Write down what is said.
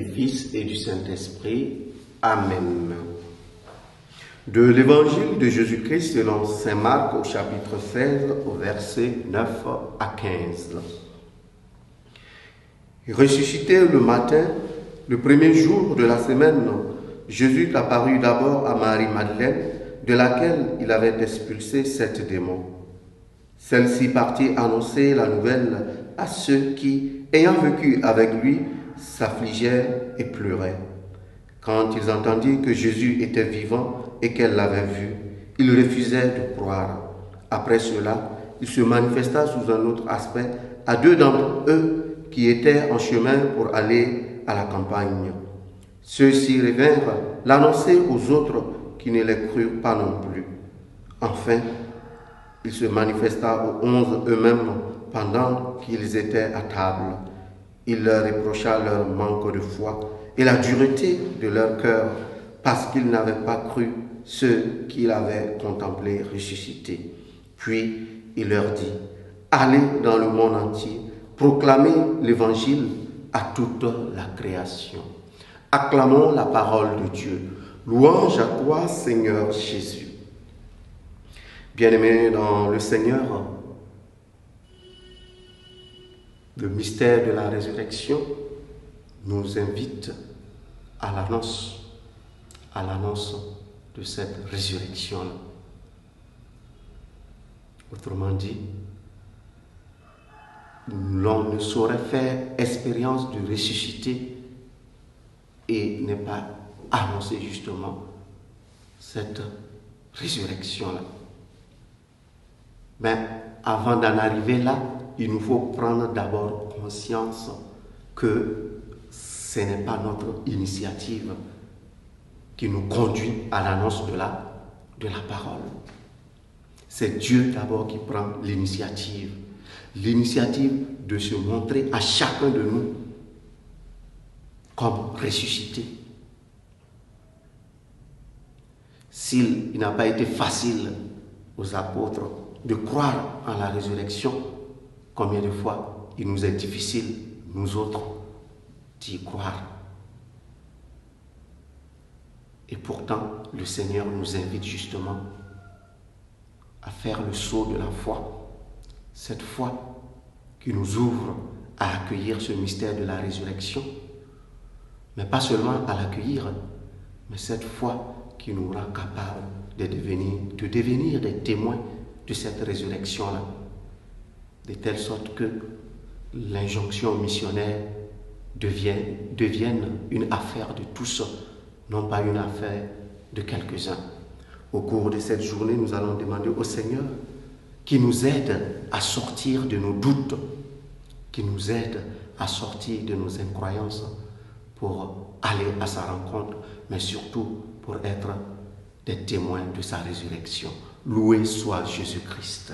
du Fils et du Saint-Esprit. Amen. De l'Évangile de Jésus-Christ selon saint Marc au chapitre 16 au verset 9 à 15. Ressuscité le matin, le premier jour de la semaine, Jésus apparut d'abord à Marie-Madeleine, de laquelle il avait expulsé 7 démons. Celle-ci partit annoncer la nouvelle à ceux qui, ayant vécu avec lui, s'affligeaient et pleuraient. Quand ils entendirent que Jésus était vivant et qu'elle l'avait vu, ils refusaient de croire. Après cela, il se manifesta sous un autre aspect à 2 d'entre eux qui étaient en chemin pour aller à la campagne. Ceux-ci revinrent l'annoncer aux autres qui ne les crurent pas non plus. Enfin, il se manifesta aux 11 eux-mêmes pendant qu'ils étaient à table. Il leur reprocha leur manque de foi et la dureté de leur cœur, parce qu'ils n'avaient pas cru ceux qu'il avait contemplés ressuscités. Puis il leur dit: allez dans le monde entier, proclamez l'évangile à toute la création. Acclamons la parole de Dieu. Louange à toi, Seigneur Jésus. Bien-aimés dans le Seigneur, le mystère de la résurrection nous invite à l'annonce de cette résurrection-là. Autrement dit, l'on ne saurait faire expérience de ressusciter et ne pas annoncer justement cette résurrection-là. Mais avant d'en arriver là, il nous faut prendre d'abord conscience que ce n'est pas notre initiative qui nous conduit à l'annonce de la parole. C'est Dieu d'abord qui prend l'initiative de se montrer à chacun de nous comme ressuscité. S'il n'a pas été facile aux apôtres de croire en la résurrection, combien de fois il nous est difficile, nous autres, d'y croire. Et pourtant, le Seigneur nous invite justement à faire le saut de la foi. Cette foi qui nous ouvre à accueillir ce mystère de la résurrection. Mais pas seulement à l'accueillir, mais cette foi qui nous rend capables de devenir des témoins de cette résurrection-là. De telle sorte que l'injonction missionnaire devienne une affaire de tous, non pas une affaire de quelques-uns. Au cours de cette journée, nous allons demander au Seigneur qui nous aide à sortir de nos doutes, qui nous aide à sortir de nos incroyances pour aller à sa rencontre, mais surtout pour être des témoins de sa résurrection. Loué soit Jésus-Christ.